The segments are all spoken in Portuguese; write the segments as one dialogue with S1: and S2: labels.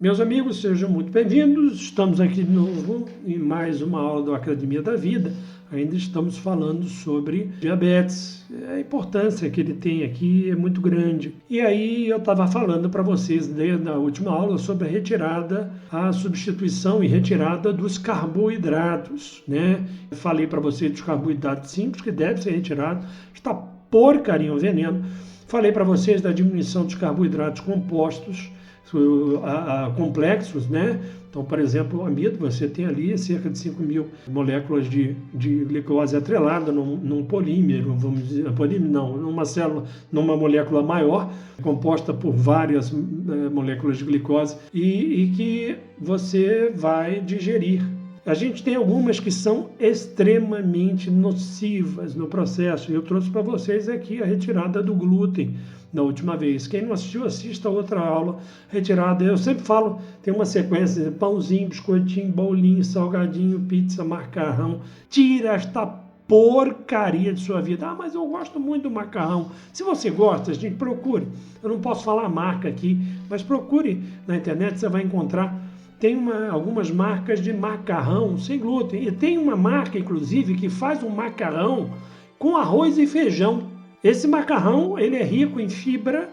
S1: Meus amigos, sejam muito bem-vindos. Estamos aqui de novo em mais uma aula do Academia da Vida. Ainda estamos falando sobre diabetes. A importância que ele tem aqui é muito grande. E aí eu estava falando para vocês na última aula sobre a retirada, a substituição e retirada dos carboidratos, né? Eu falei para vocês dos carboidratos simples que deve ser retirado. Está porcaria, um veneno. Falei para vocês da diminuição dos carboidratos compostos, complexos, né? Então, por exemplo, o amido, você tem ali cerca de 5.000 moléculas de glicose atrelada num polímero, vamos dizer, polímero não, numa célula, numa molécula maior, composta por várias moléculas de glicose e que você vai digerir. A gente tem algumas que são extremamente nocivas no processo. Eu trouxe para vocês aqui a retirada do glúten na última vez. Quem não assistiu, assista a outra aula. Retirada, eu sempre falo, tem uma sequência: pãozinho, biscoitinho, bolinho, salgadinho, pizza, macarrão. Tira esta porcaria de sua vida. Ah, mas eu gosto muito do macarrão. Se você gosta, gente, procure. Eu não posso falar a marca aqui, mas procure na internet, você vai encontrar. Tem algumas marcas de macarrão sem glúten. E tem uma marca, inclusive, que faz um macarrão com arroz e feijão. Esse macarrão, ele é rico em fibra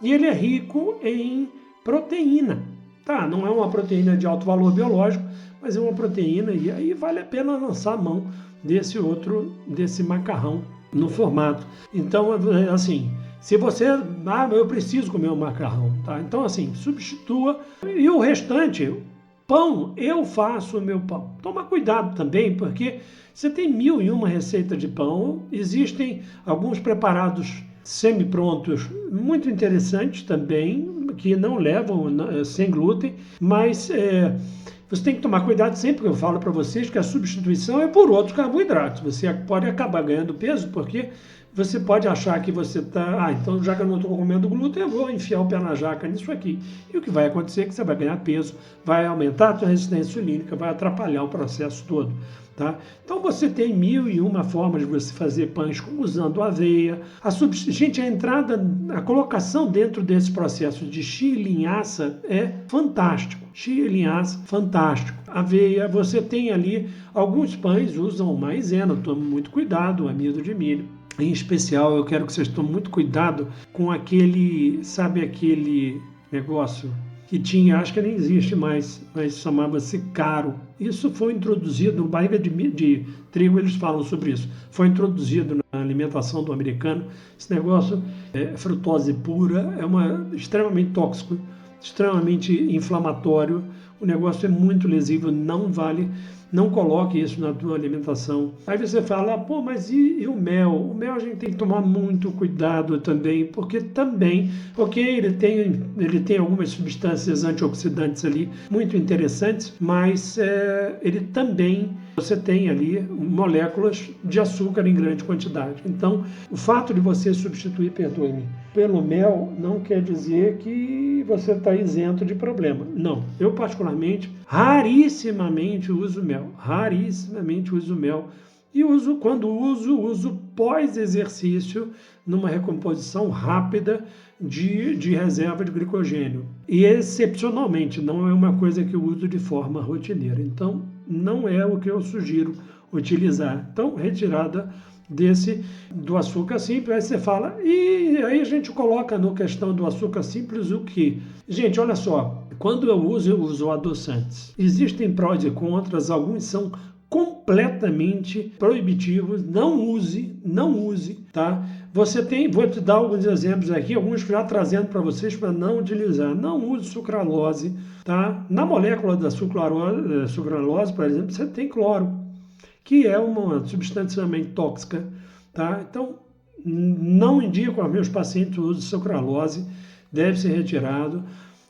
S1: e ele é rico em proteína. Tá, não é uma proteína de alto valor biológico, mas é uma proteína e aí vale a pena lançar a mão desse macarrão no formato. Então, assim, se você... eu preciso comer um macarrão, tá? Então, assim, substitua. E o restante... Pão, eu faço o meu pão. Toma cuidado também, porque você tem 1.001 receitas de pão. Existem alguns preparados semi-prontos muito interessantes também, que não levam sem glúten, mas você tem que tomar cuidado sempre que eu falo para vocês que a substituição é por outros carboidratos. Você pode acabar ganhando peso, porque você pode achar que você está... então já que eu não estou comendo glúten, eu vou enfiar o pé na jaca nisso aqui. E o que vai acontecer é que você vai ganhar peso, vai aumentar a sua resistência insulínica, vai atrapalhar o processo todo. Tá? Então você tem 1.001 formas de você fazer pães usando aveia. Gente, a colocação dentro desse processo de chia e linhaça é fantástico. Chia e linhaça, fantástico. Aveia, você tem ali, alguns pães usam maisena, tome muito cuidado, amido de milho. Em especial, eu quero que vocês tomem muito cuidado com aquele negócio que tinha, acho que nem existe mais, mas chamava-se caro. Isso foi introduzido, barriga de trigo, eles falam sobre isso. Foi introduzido na alimentação do americano. Esse negócio é frutose pura, extremamente tóxico, extremamente inflamatório. O negócio é muito lesivo, não coloque isso na tua alimentação. Aí você fala, pô, mas e o mel? O mel a gente tem que tomar muito cuidado também, porque ele tem algumas substâncias antioxidantes ali muito interessantes, mas ele também, você tem ali moléculas de açúcar em grande quantidade. Então, o fato de você substituir, perdoe-me, pelo mel não quer dizer que você está isento de problema. Não, eu particularmente, rarissimamente uso mel. E quando uso pós-exercício, numa recomposição rápida de reserva de glicogênio. E excepcionalmente, não é uma coisa que eu uso de forma rotineira. Então, não é o que eu sugiro utilizar. Então, retirada do açúcar simples, aí você fala, e aí a gente coloca na questão do açúcar simples o que? Gente, olha só, quando eu uso adoçantes. Existem prós e contras, alguns são completamente proibitivos, não use, tá? Vou te dar alguns exemplos aqui, alguns já trazendo para vocês para não utilizar. Não use sucralose, tá? Na molécula da sucralose, por exemplo, você tem cloro, que é uma substância extremamente tóxica, tá? Então, não indico aos meus pacientes o uso de sucralose, deve ser retirado.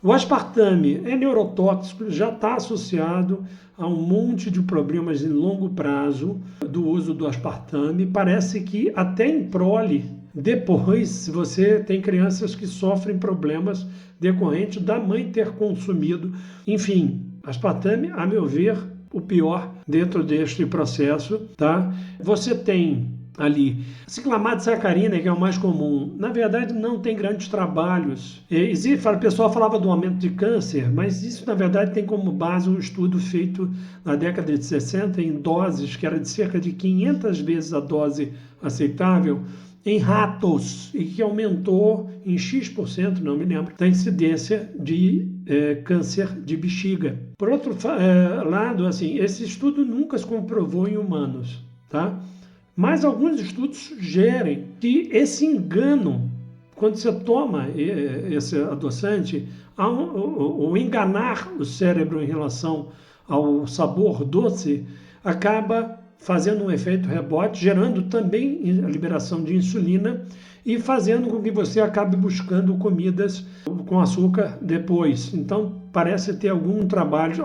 S1: O aspartame é neurotóxico, já está associado a um monte de problemas em longo prazo do uso do aspartame. Parece que até em prole, depois você tem crianças que sofrem problemas decorrentes da mãe ter consumido. Enfim, aspartame, a meu ver, o pior dentro deste processo, tá? Você tem ali. Ciclamato e sacarina, que é o mais comum, na verdade não tem grandes trabalhos. O pessoal falava do aumento de câncer, mas isso na verdade tem como base um estudo feito na década de 60 em doses, que era de cerca de 500 vezes a dose aceitável, em ratos, e que aumentou em X%, não me lembro, da incidência de câncer de bexiga. Por outro lado, assim, esse estudo nunca se comprovou em humanos, tá? Mas alguns estudos sugerem que esse engano, quando você toma esse adoçante, o enganar o cérebro em relação ao sabor doce, acaba fazendo um efeito rebote, gerando também a liberação de insulina e fazendo com que você acabe buscando comidas com açúcar depois. Então, parece ter alguns trabalhos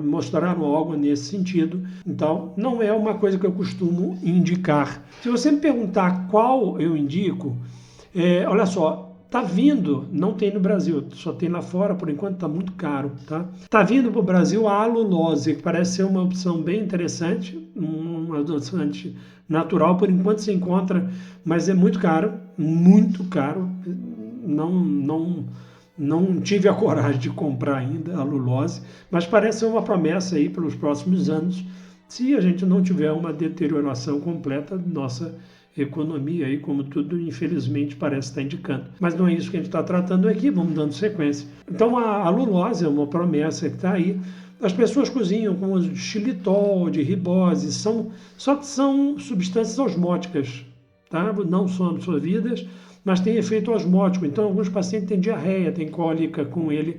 S1: mostraram algo nesse sentido. Então, não é uma coisa que eu costumo indicar. Se você me perguntar qual eu indico, olha só, tá vindo, não tem no Brasil, só tem lá fora, por enquanto está muito caro, tá? Tá vindo para o Brasil a alulose, que parece ser uma opção bem interessante, um adoçante natural, por enquanto se encontra, mas é muito caro, não tive a coragem de comprar ainda a alulose, mas parece ser uma promessa aí pelos próximos anos, se a gente não tiver uma deterioração completa da nossa economia, aí, como tudo infelizmente parece estar indicando. Mas não é isso que a gente está tratando aqui, vamos dando sequência. Então a alulose é uma promessa que está aí. As pessoas cozinham com uso de xilitol, de ribose, só que são substâncias osmóticas, tá? Não são absorvidas, mas têm efeito osmótico. Então alguns pacientes têm diarreia, têm cólica com ele.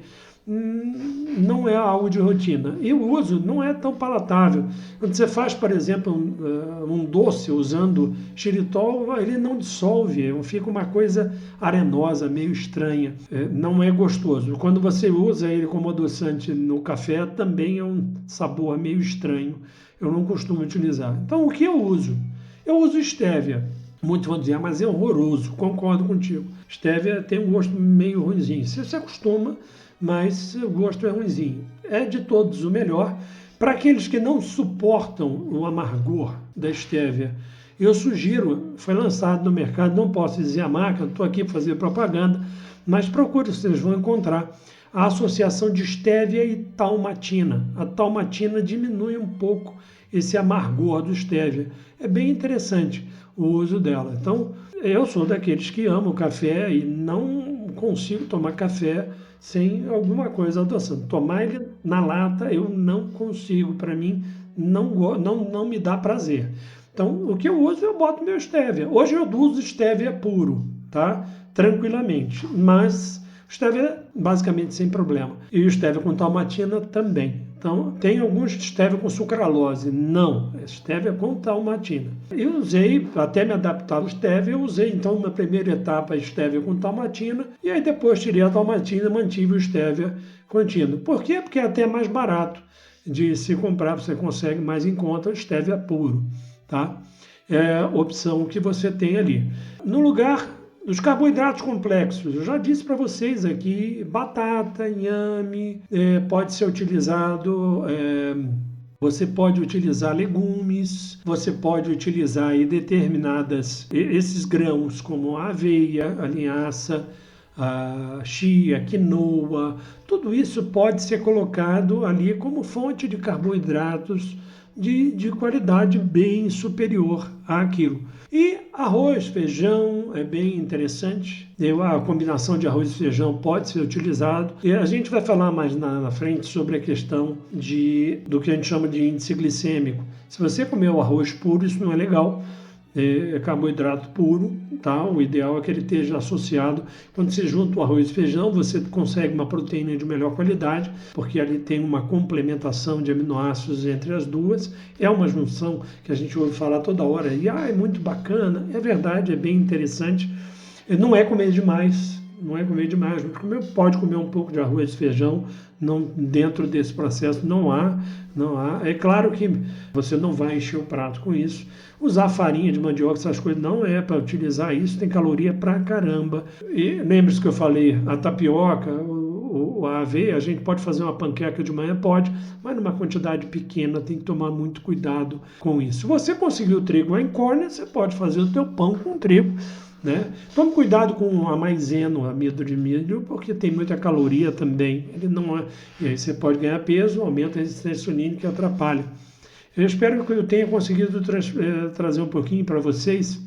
S1: Não é algo de rotina. E o uso não é tão palatável. Quando você faz, por exemplo, um doce usando xilitol, ele não dissolve, fica uma coisa arenosa, meio estranha. Não é gostoso. Quando você usa ele como adoçante no café, também é um sabor meio estranho. Eu não costumo utilizar. Então, o que eu uso? Eu uso estévia. Muitos vão dizer, mas é horroroso. Concordo contigo. Estévia tem um gosto meio ruinzinho. Você se acostuma, mas o gosto é ruinzinho. É de todos o melhor. Para aqueles que não suportam o amargor da estévia, eu sugiro, foi lançado no mercado, não posso dizer a marca, estou aqui para fazer propaganda, mas procure, vocês vão encontrar a associação de estévia e talmatina. A talmatina diminui um pouco esse amargor do estévia. É bem interessante o uso dela. Então, eu sou daqueles que amam café e não consigo tomar café sem alguma coisa adoçante. Tomar ele na lata eu não consigo, para mim não me dá prazer. Então, o que eu uso, eu boto meu estévia. Hoje eu uso estévia puro, tá? Tranquilamente, mas estévia basicamente sem problema. E o estévia com talmatina também. Então, tem alguns estévia com sucralose. Não, é estévia com talmatina. Eu usei, até me adaptar ao estévia, eu usei então na primeira etapa a estévia com talmatina, e aí depois tirei a talmatina e mantive o estévia contínuo. Por quê? Porque é até mais barato de se comprar, você consegue mais em conta o estévia puro, tá? É a opção que você tem ali. No lugar dos carboidratos complexos, eu já disse para vocês aqui, batata, inhame, pode ser utilizado, você pode utilizar legumes, você pode utilizar aí esses grãos como a aveia, a linhaça, a chia, quinoa, tudo isso pode ser colocado ali como fonte de carboidratos de qualidade bem superior àquilo. E arroz, feijão é bem interessante. A combinação de arroz e feijão pode ser utilizado. E a gente vai falar mais na frente sobre a questão do que a gente chama de índice glicêmico. Se você comer o arroz puro, isso não é legal. É carboidrato puro, tá? O ideal é que ele esteja associado. Quando você junta o arroz e feijão, você consegue uma proteína de melhor qualidade, porque ali tem uma complementação de aminoácidos entre as duas. É uma junção que a gente ouve falar toda hora. E é muito bacana. É verdade, é bem interessante. Não é comer demais. Não é comer demais. Pode comer um pouco de arroz e feijão. Dentro desse processo não há. É claro que você não vai encher o prato com isso. Usar farinha de mandioca, essas coisas, não é para utilizar isso, tem caloria pra caramba. E lembre-se que eu falei, a tapioca, a aveia, a gente pode fazer uma panqueca de manhã? Pode, mas numa quantidade pequena, tem que tomar muito cuidado com isso. Se você conseguir o trigo em córnea, você pode fazer o teu pão com trigo, né? Tome cuidado com a maisena, o amido de milho, porque tem muita caloria também. Ele não é, e aí você pode ganhar peso, aumenta a resistência insulínica e atrapalha. Eu espero que eu tenha conseguido trazer um pouquinho para vocês,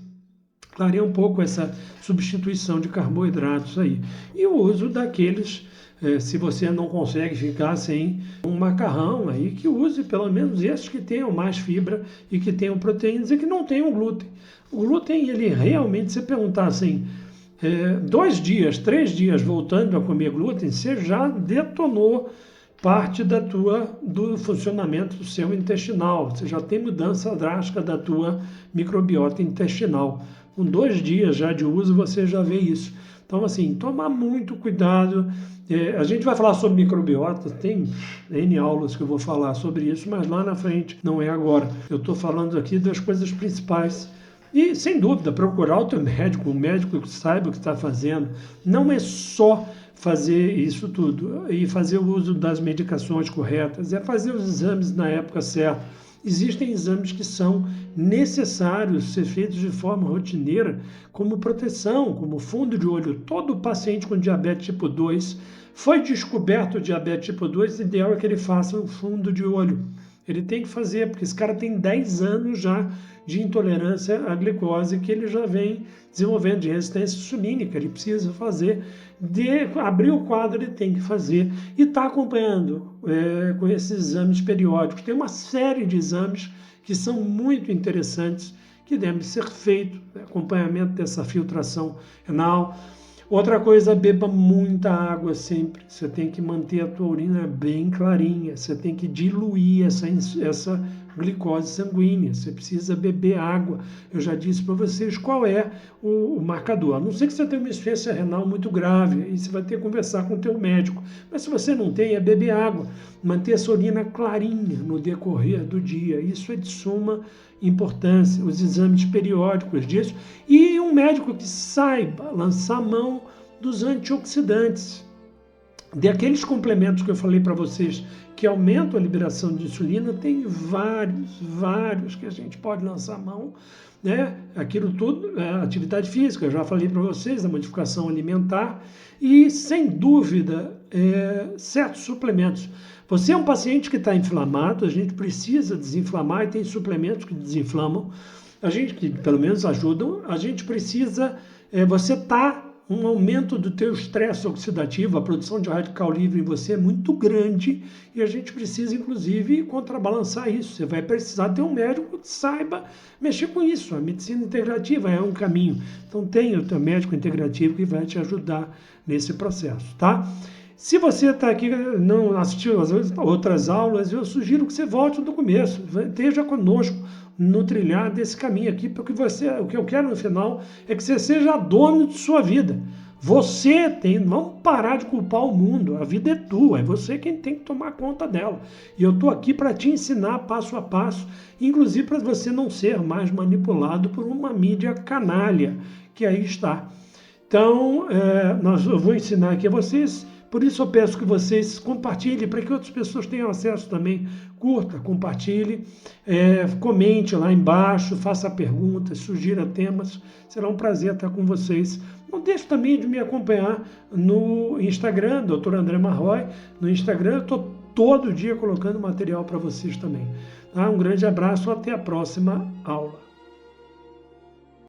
S1: clarear um pouco essa substituição de carboidratos aí. E o uso daqueles, se você não consegue ficar sem um macarrão aí, que use pelo menos esses que tenham mais fibra e que tenham proteínas e que não tenham glúten. O glúten, ele realmente, se perguntar assim, 2 dias, 3 dias voltando a comer glúten, você já detonou parte do funcionamento do seu intestinal, você já tem mudança drástica da tua microbiota intestinal. Com 2 dias já de uso, você já vê isso. Então, assim, tomar muito cuidado. A gente vai falar sobre microbiota, tem N aulas que eu vou falar sobre isso, mas lá na frente, não é agora. Eu estou falando aqui das coisas principais. E, sem dúvida, procurar o teu médico, um médico que saiba o que está fazendo. Não é só fazer isso tudo e fazer o uso das medicações corretas, é fazer os exames na época certa. Existem exames que são necessários ser feitos de forma rotineira, como proteção, como fundo de olho. Todo paciente com diabetes tipo 2 foi descoberto o diabetes tipo 2, o ideal é que ele faça um fundo de olho. Ele tem que fazer, porque esse cara tem 10 anos já de intolerância à glicose que ele já vem desenvolvendo, de resistência insulínica. Ele precisa fazer, abrir o quadro, ele tem que fazer. E está acompanhando com esses exames periódicos. Tem uma série de exames que são muito interessantes, que devem ser feitos, acompanhamento dessa filtração renal. Outra coisa, beba muita água sempre. Você tem que manter a tua urina bem clarinha. Você tem que diluir essa glicose sanguínea. Você precisa beber água. Eu já disse para vocês qual é o marcador. A não ser que você tenha uma insuficiência renal muito grave, aí você vai ter que conversar com o teu médico. Mas se você não tem, é beber água. Manter essa urina clarinha no decorrer do dia. Isso é de suma importância, os exames periódicos disso, e um médico que saiba lançar mão dos antioxidantes, daqueles complementos que eu falei para vocês, que aumentam a liberação de insulina, tem vários que a gente pode lançar mão, né? Aquilo tudo, atividade física, eu já falei para vocês, a modificação alimentar e, sem dúvida, certos suplementos. Você é um paciente que está inflamado, a gente precisa desinflamar e tem suplementos que desinflamam, que pelo menos ajudam, a gente precisa, você está um aumento do teu estresse oxidativo, a produção de radical livre em você é muito grande e a gente precisa, inclusive, contrabalançar isso. Você vai precisar ter um médico que saiba mexer com isso. A medicina integrativa é um caminho. Então, tenha o teu médico integrativo que vai te ajudar nesse processo, tá? Se você está aqui, não assistiu às outras aulas, eu sugiro que você volte do começo, esteja conosco no trilhar desse caminho aqui, porque o que eu quero no final é que você seja dono de sua vida. Você vamos parar de culpar o mundo, a vida é tua, é você quem tem que tomar conta dela. E eu estou aqui para te ensinar passo a passo, inclusive para você não ser mais manipulado por uma mídia canalha, que aí está. Então, eu vou ensinar aqui a vocês. Por isso eu peço que vocês compartilhem, para que outras pessoas tenham acesso também. Curta, compartilhe, comente lá embaixo, faça perguntas, sugira temas. Será um prazer estar com vocês. Não deixe também de me acompanhar no Instagram, Dr. André Marroy. No Instagram eu estou todo dia colocando material para vocês também. Tá? Um grande abraço, até a próxima aula.